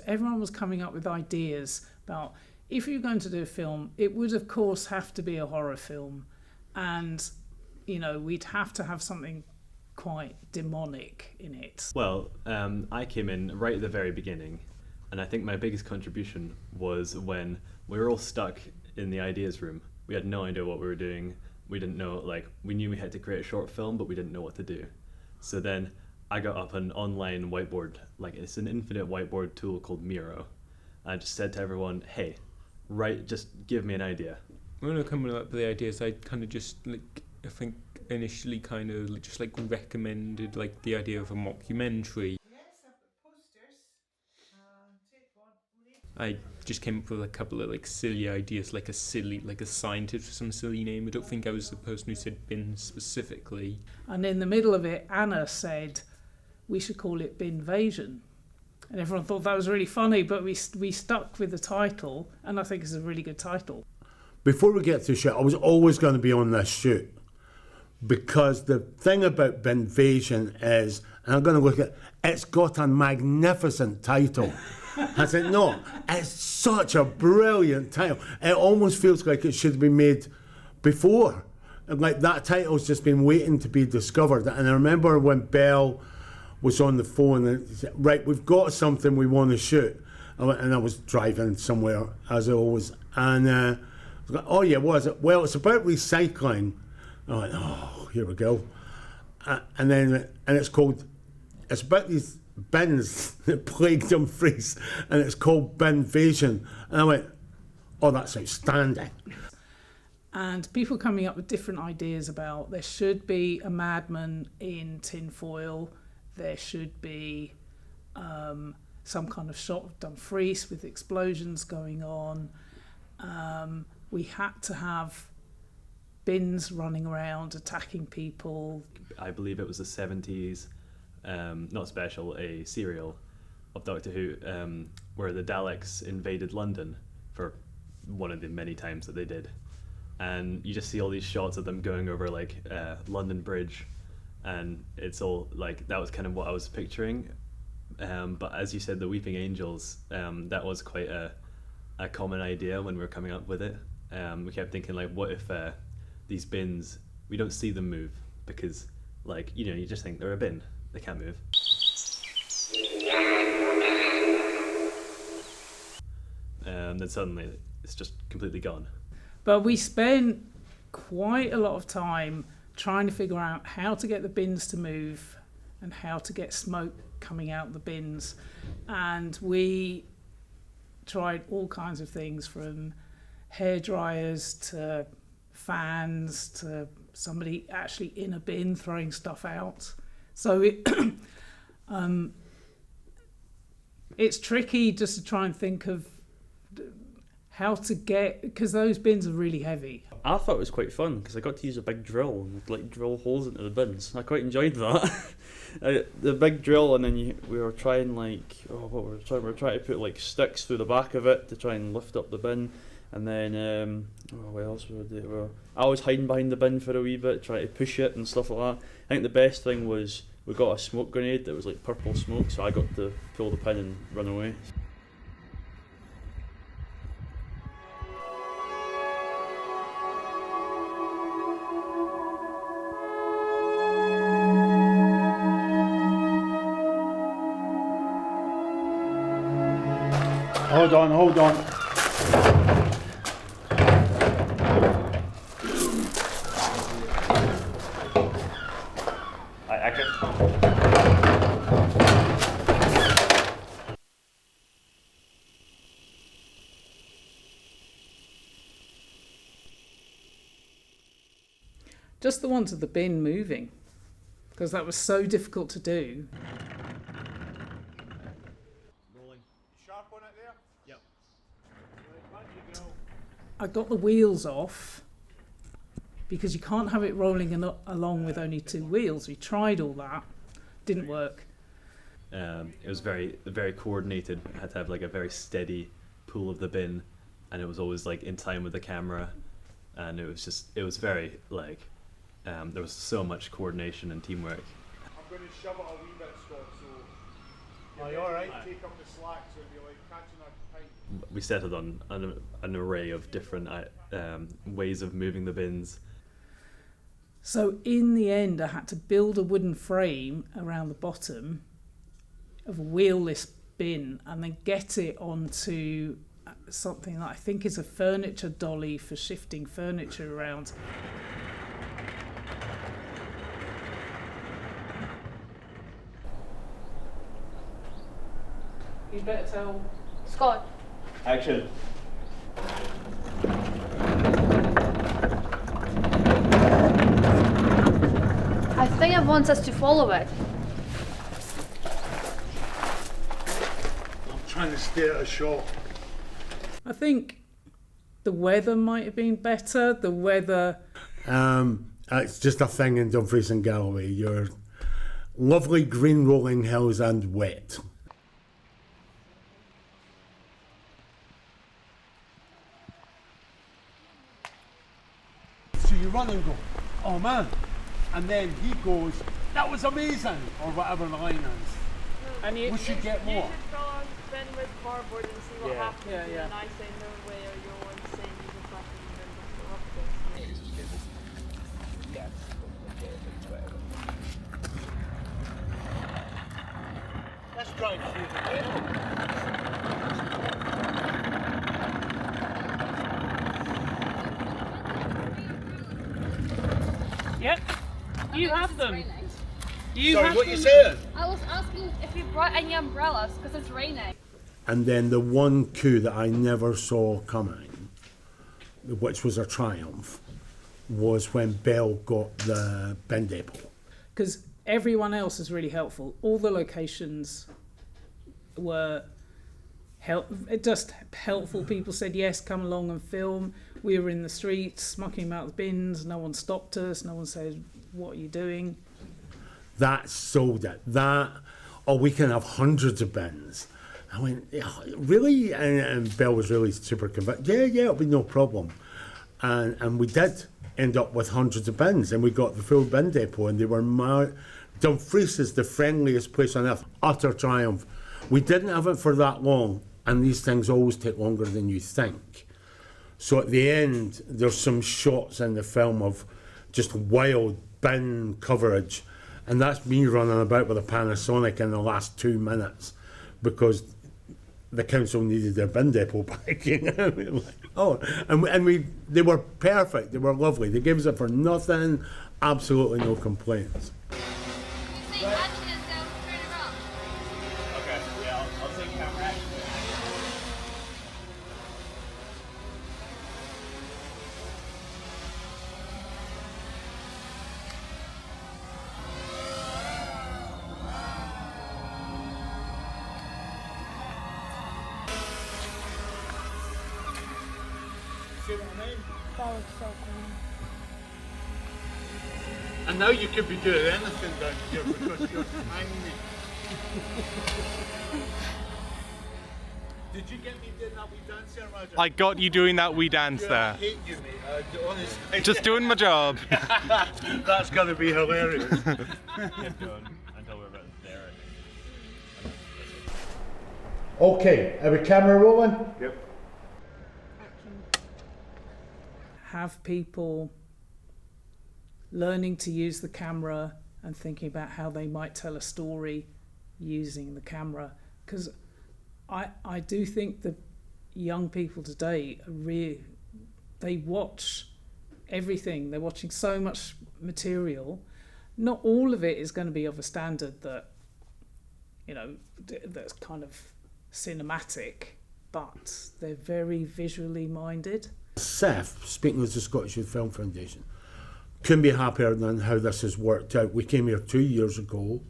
everyone was coming up with ideas about, if you're going to do a film, it would of course have to be a horror film, and we'd have to have something quite demonic in it. Well, I came in right at the very beginning, and I think my biggest contribution was when we were all stuck in the ideas room. We had no idea what we were doing. We didn't know, we knew we had to create a short film, but we didn't know what to do. So then I got up an online whiteboard, it's an infinite whiteboard tool called Miro. I just said to everyone, hey, just give me an idea. When I come up with the ideas, I kind of just, I think initially kind of just recommended the idea of a mockumentary. Yes, I've got posters. Take one. I just came up with a couple of silly ideas, a scientist for some silly name. I don't think I was the person who said bin specifically. And in the middle of it, Anna said we should call it Binvasion. And everyone thought that was really funny, but we stuck with the title, and I think it's a really good title. Before we get to the shoot, I was always going to be on this shoot, because the thing about Binvasion is, and I'm going to look at, it's got a magnificent title. I said, no, it's such a brilliant title. It almost feels like it should have been made before. That title's just been waiting to be discovered. And I remember when Belle was on the phone and said, right, we've got something we want to shoot. And I was driving somewhere, as I always, and I was like, oh yeah, what is it? Well, it's about recycling. I went, oh, here we go. And it's about these bins that plague Dumfries, and it's called Binvasion. And I went, oh, that's outstanding. And people coming up with different ideas about, there should be a madman in tinfoil, there should be some kind of shot of Dumfries with explosions going on. We had to have bins running around attacking people. I believe it was the 70s, not special, a serial of Doctor Who, where the Daleks invaded London for one of the many times that they did. And you just see all these shots of them going over London Bridge, and it's all that was kind of what I was picturing. But as you said, the Weeping Angels, that was quite a common idea when we were coming up with it. We kept thinking, what if these bins, we don't see them move, because you just think they're a bin, they can't move. Then suddenly it's just completely gone. But we spent quite a lot of time trying to figure out how to get the bins to move and how to get smoke coming out the bins. And we tried all kinds of things, from hair dryers to fans to somebody actually in a bin throwing stuff out. So it's tricky just to try and think of how to get, because those bins are really heavy. I thought it was quite fun because I got to use a big drill and drill holes into the bins. I quite enjoyed that. The big drill, and then we were trying we were trying to put sticks through the back of it to try and lift up the bin. And then what else would we do? Well, I was hiding behind the bin for a wee bit, trying to push it and stuff like that. I think the best thing was we got a smoke grenade that was purple smoke, so I got to pull the pin and run away. Hold on. Action. Just the ones of the bin moving, because that was so difficult to do. I got the wheels off because you can't have it rolling along with only two wheels. We tried all that, didn't work. It was very, very coordinated. I had to have a very steady pull of the bin, and it was always in time with the camera, and it was very there was so much coordination and teamwork. I'm going to shove it a wee bit, Scott, so Are you alright? Take up the slack so you'll be like catching a pint. We settled on an array of different ways of moving the bins. So in the end, I had to build a wooden frame around the bottom of a wheelless bin and then get it onto something that I think is a furniture dolly for shifting furniture around. You better tell Scott. Action. I think it wants us to follow it. I'm trying to stay at a shot. I think the weather might have been better. The weather. It's just a thing in Dumfries and Galloway. You're lovely green rolling hills and wet. So you run and go, oh man, and then he goes, that was amazing, or whatever the line is. And We should get more. You should go on Ben with cardboard and see what happens. Yeah, yeah. And I say no way, or you're insane. You just have to then just go up this. Let's drive through the hill. Yep, you have them. You Sorry, have what them. you saying? I was asking if you brought any umbrellas because it's raining. And then the one coup that I never saw coming, which was a triumph, was when Bell got the bin depot. Because everyone else is really helpful. All the locations were just helpful. People said, yes, come along and film. We were in the streets, mucking about the bins. No one stopped us. No one said, what are you doing? That sold it. We can have hundreds of bins. I went, yeah, really? And Bell was really super convinced. Yeah, it'll be no problem. And we did end up with hundreds of bins, and we got the full bin depot, and they were Dumfries is the friendliest place on earth. Utter triumph. We didn't have it for that long, and these things always take longer than you think. So at the end, there's some shots in the film of just wild bin coverage, and that's me running about with a Panasonic in the last 2 minutes because the council needed their bin depot back. They were perfect. They were lovely. They gave us it for nothing. Absolutely no complaints. You say action and then turn around. Okay, yeah, I'll take camera action. See what I mean? That was so cool. And now you could be doing anything down here because you're tiny. Did you get me doing that wee dance there, Roger? I got you doing that wee dance I there. hate you, mate. Honestly. Just doing my job. That's going to be hilarious. Keep going until we're about there. Okay, are we camera rolling? Yep. Have people learning to use the camera and thinking about how they might tell a story using the camera. Because I do think the young people today are they watch everything. They're watching so much material. Not all of it is going to be of a standard that, that's kind of cinematic, but they're very visually minded. Seth, speaking as the Scottish Youth Film Foundation, couldn't be happier than how this has worked out. We came here 2 years ago.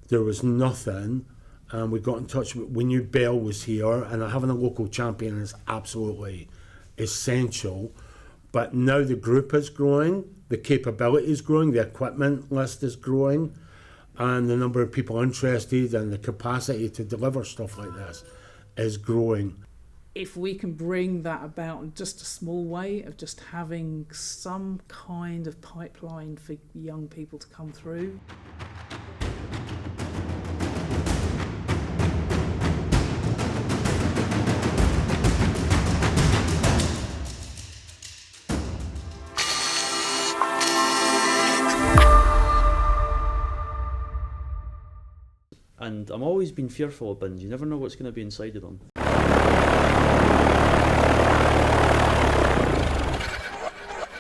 There was nothing. And we got in touch. We knew Bell was here, and having a local champion is absolutely essential. But now the group is growing, the capability is growing, the equipment list is growing, and the number of people interested and the capacity to deliver stuff like this is growing. If we can bring that about in just a small way of just having some kind of pipeline for young people to come through. And I'm always been fearful of bins. You never know what's going to be inside of them.